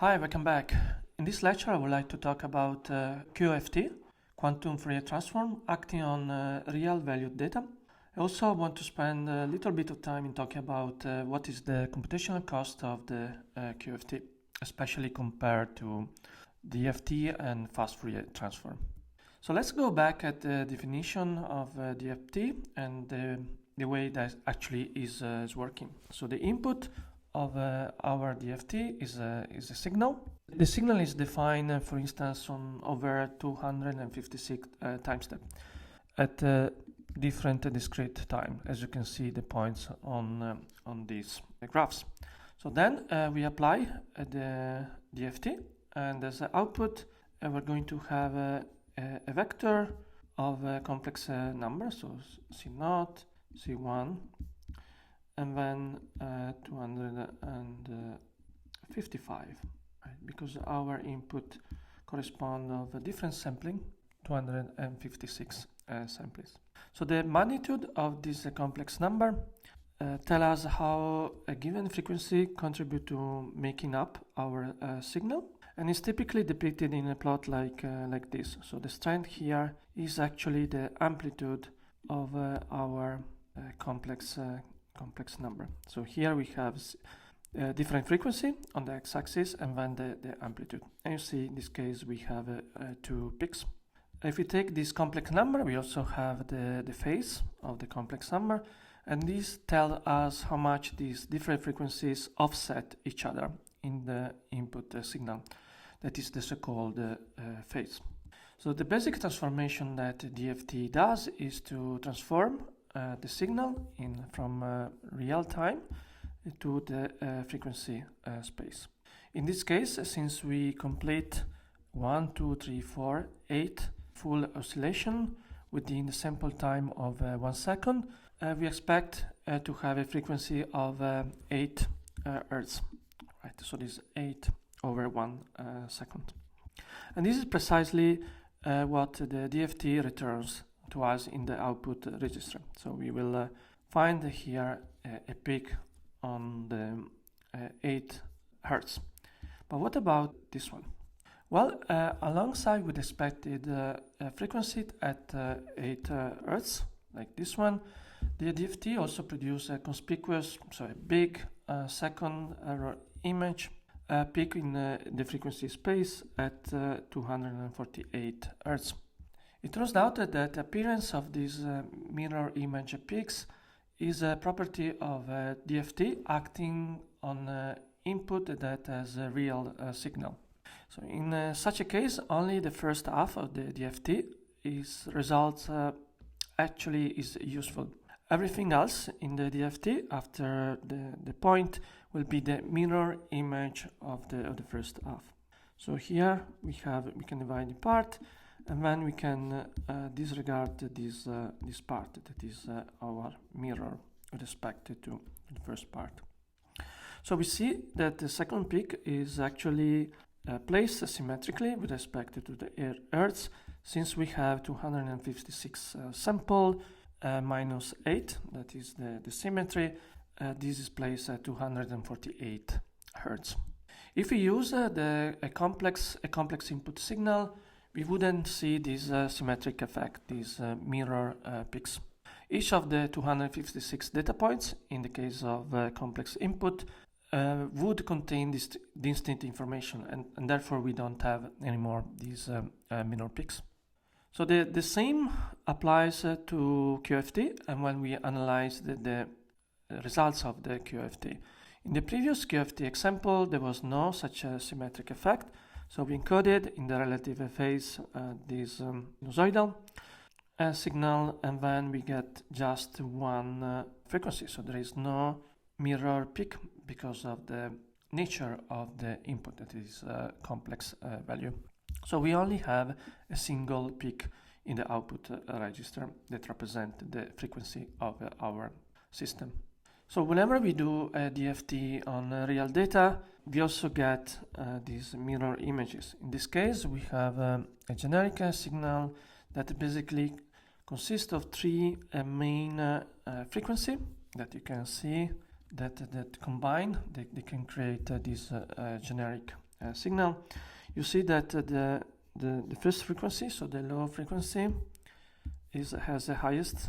Hi, welcome back. In this lecture, I would like to talk about QFT, quantum Fourier transform, acting on real valued data. I also want to spend a little bit of time in talking about what is the computational cost of the QFT, especially compared to DFT and fast Fourier transform. So let's go back at the definition of DFT and the way that actually is working. So the input of our DFT is a signal. The signal is defined, for instance, on over 256 time steps at different discrete time, as you can see the points on these graphs. So then we apply the DFT, and as an output, we're going to have a vector of a complex number, so C0, C1, and then 255, right? Because our input correspond of a different sampling, 256 samplings. So the magnitude of this complex number tell us how a given frequency contribute to making up our signal, and it's typically depicted in a plot like this. So the strength here is actually the amplitude of our complex number. So here we have different frequency on the x-axis and then the amplitude. And you see in this case we have two peaks. If we take this complex number, we also have the phase of the complex number, and these tell us how much these different frequencies offset each other in the input signal. That is the so-called phase. So the basic transformation that DFT does is to transform the signal from real time to the frequency space. In this case, since we complete 1, 2, 3, 4, 8 full oscillation within the sample time of 1 second, we expect to have a frequency of 8 Hertz. Right, so this is 8 over 1 second. And this is precisely what the DFT returns to us in the output register. So we will find here a peak on the 8 Hertz. But what about this one? Well, alongside with expected frequency at 8 Hertz, like this one, the DFT also produces a conspicuous, so a big second image peak in the frequency space at 248 Hertz. It turns out that the appearance of these mirror image peaks is a property of DFT acting on input that has a real signal. So in such a case, only the first half of the DFT results actually is useful. Everything else in the DFT after the point will be the mirror image of the first half. So here we can divide in part, and then we can disregard this part that is our mirror with respect to the first part. So we see that the second peak is actually placed symmetrically with respect to the Hertz, since we have 256 sample minus 8, that is the symmetry. This is placed at 248 Hertz. If we use a complex input signal, we wouldn't see this symmetric effect, these mirror peaks. Each of the 256 data points, in the case of complex input, would contain this distinct information, and therefore we don't have anymore these mirror peaks. So the same applies to QFT, and when we analyze the results of the QFT. In the previous QFT example, there was no such a symmetric effect. So we encoded in the relative phase this sinusoidal signal, and then we get just one frequency. So there is no mirror peak because of the nature of the input, that is complex value. So we only have a single peak in the output register that represent the frequency of our system. So whenever we do a DFT on real data, we also get these mirror images. In this case, we have a generic signal that basically consists of three main frequency that you can see that combine, they can create this generic signal, you see that the first frequency, so the low frequency, has the highest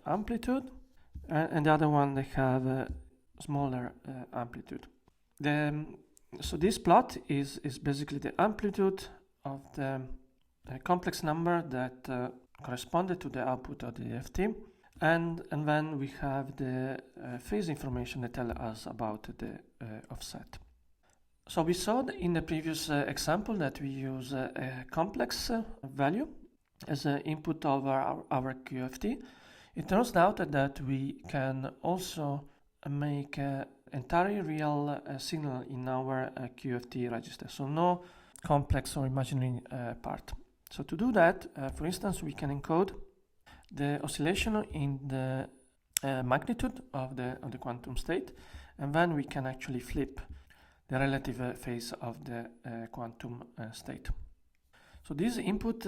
amplitude, and the other one, they have a smaller amplitude. So this plot is basically the amplitude of the complex number that corresponded to the output of the DFT, and then we have the phase information that tell us about the offset. So we saw in the previous example that we use a complex value as an input of our QFT. It turns out that we can also make an entirely real signal in our QFT register, so no complex or imaginary part. So to do that, for instance, we can encode the oscillation in the magnitude of the quantum state, and then we can actually flip the relative phase of the quantum state. So this input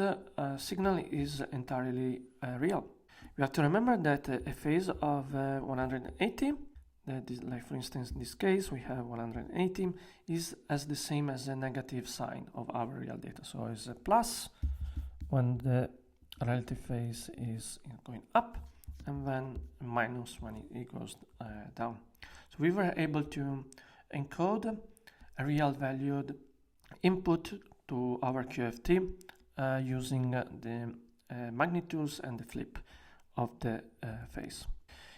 signal is entirely real. We have to remember that a phase of 180, like for instance in this case we have 180, is as the same as the negative sign of our real data. So it's a plus when the relative phase is going up, and then minus when it goes down. So we were able to encode a real valued input to our QFT using the magnitudes and the flip of the phase.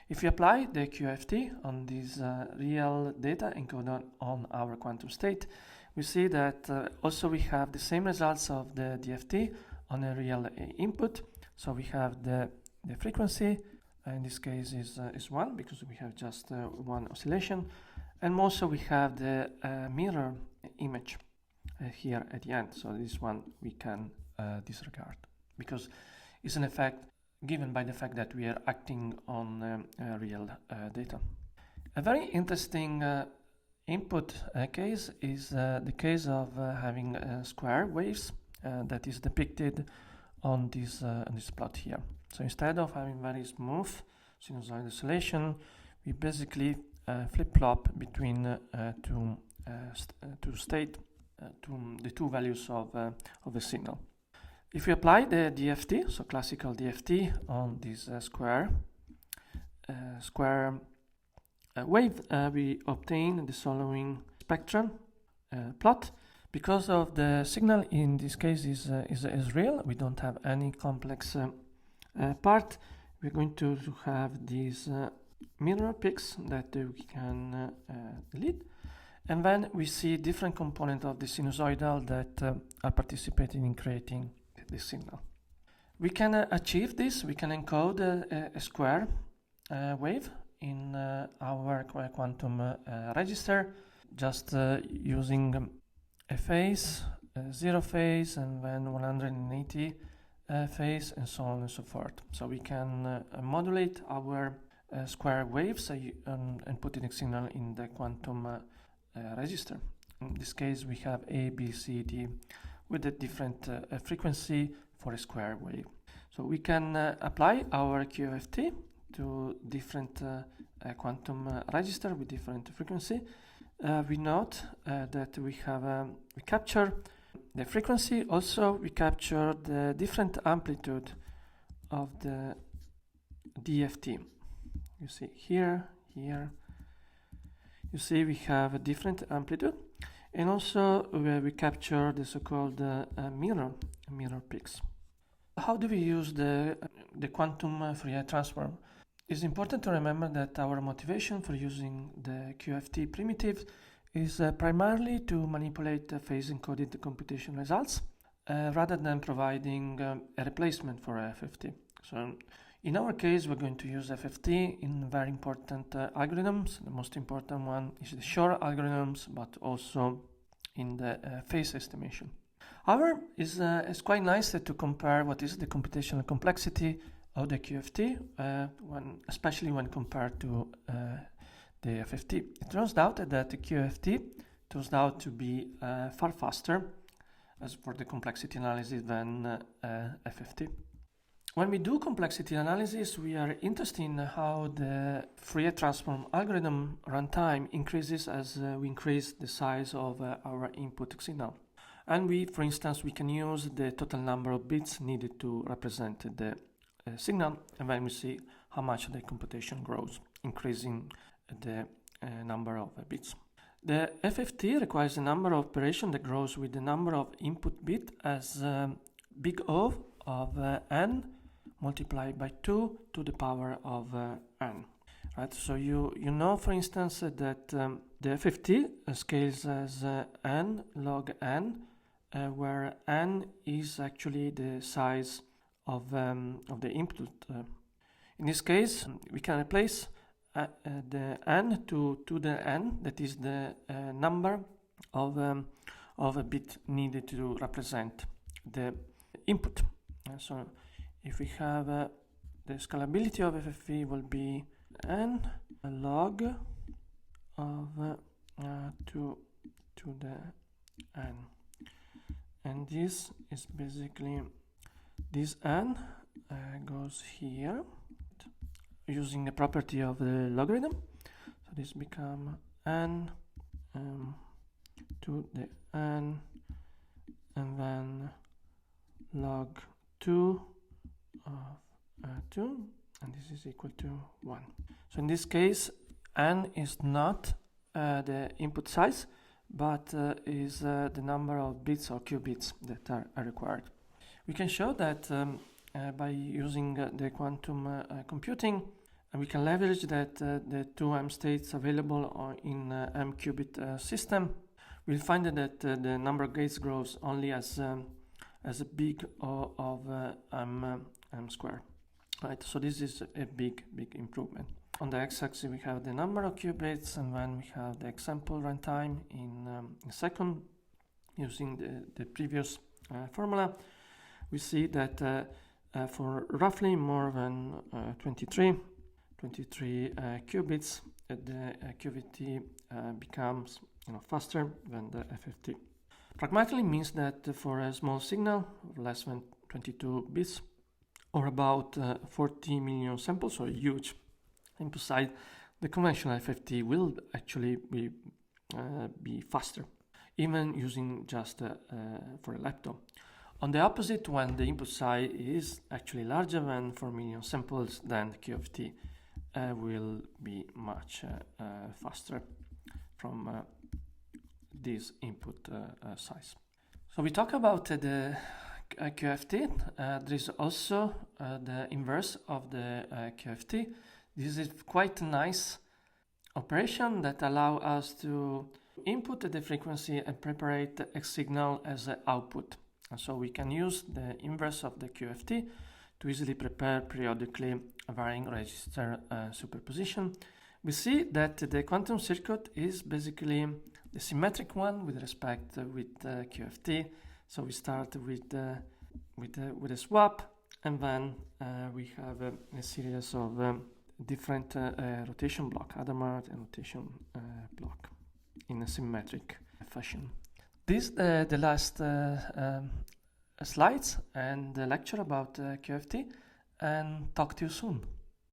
If we apply the QFT on this real data encoded on our quantum state, we see that also we have the same results of the DFT on a real input. So we have the frequency, in this case is 1 because we have just one oscillation, and also we have the mirror image here at the end. So this one we can disregard because it's an effect given by the fact that we are acting on real data. A very interesting input case is the case of having square waves that is depicted on this plot here. So instead of having very smooth sinusoidal oscillation, we basically flip-flop between the two values of a signal. If we apply the DFT, so classical DFT, on this square wave, we obtain the following spectrum plot. Because of the signal in this case is real, we don't have any complex part. We're going to have these mirror peaks that we can delete, and then we see different components of the sinusoidal that are participating in creating this signal. We can achieve this. We can encode a square wave in our quantum register, just using a phase, 0 phase, and then 180 phase, and so on and so forth. So we can modulate our square waves and put in a signal in the quantum register. In this case, we have A, B, C, D with a different frequency for a square wave. So we can apply our QFT to different quantum register with different frequency. We note that we capture the frequency. Also, we capture the different amplitude of the DFT. You see here. You see we have a different amplitude, and also we capture the so-called mirror peaks. How do we use the quantum Fourier transform? It's important to remember that our motivation for using the QFT primitive is primarily to manipulate the phase-encoded computation results rather than providing a replacement for FFT. So in our case, we're going to use FFT in very important algorithms. The most important one is the Shor algorithms, but also in the phase estimation. However, it's quite nice to compare what is the computational complexity of the QFT, especially when compared to the FFT. It turns out that the QFT turns out to be far faster as for the complexity analysis than FFT. When we do complexity analysis, we are interested in how the Fourier transform algorithm runtime increases as we increase the size of our input signal. And for instance, we can use the total number of bits needed to represent the signal, and then we see how much the computation grows, increasing the number of bits. The FFT requires a number of operations that grows with the number of input bit as big O of n multiplied by 2 to the power of n. Right? So you know, for instance, that the FFT scales as n log n, where n is actually the size of the input. In this case, we can replace the n to the n, that is the number of a bit needed to represent the input. So if we have the scalability of FFT will be n log of 2 to the n, and this is basically this n goes here using the property of the logarithm. So this become n to the n, and then log 2 of 2, and this is equal to 1. So in this case, n is not the input size, but is the number of bits or qubits that are required. We can show that by using the quantum computing, and we can leverage that the two M states available in M qubit system. We'll find that the number of gates grows only as a big O of m squared. Right, so this is a big improvement. On the x-axis we have the number of qubits, and then we have the example runtime in second using the previous formula. We see that for roughly more than 23 qubits, the QFT becomes faster than the FFT. Pragmatically means that for a small signal of less than 22 bits, or about 40 million samples, so a huge input size, the conventional FFT will actually be faster, even using just for a laptop. On the opposite, when the input size is actually larger than 4 million samples, then the QFT will be much faster from this input size. So we talk about the QFT. There is also the inverse of the QFT. This is quite a nice operation that allows us to input the frequency and prepare a signal as an output. And so we can use the inverse of the QFT to easily prepare periodically varying register superposition. We see that the quantum circuit is basically the symmetric one with respect with QFT. So we start with a swap, and then we have a series of different rotation block, Hadamard and rotation block in a symmetric fashion. This the last slides and the lecture about QFT, and talk to you soon.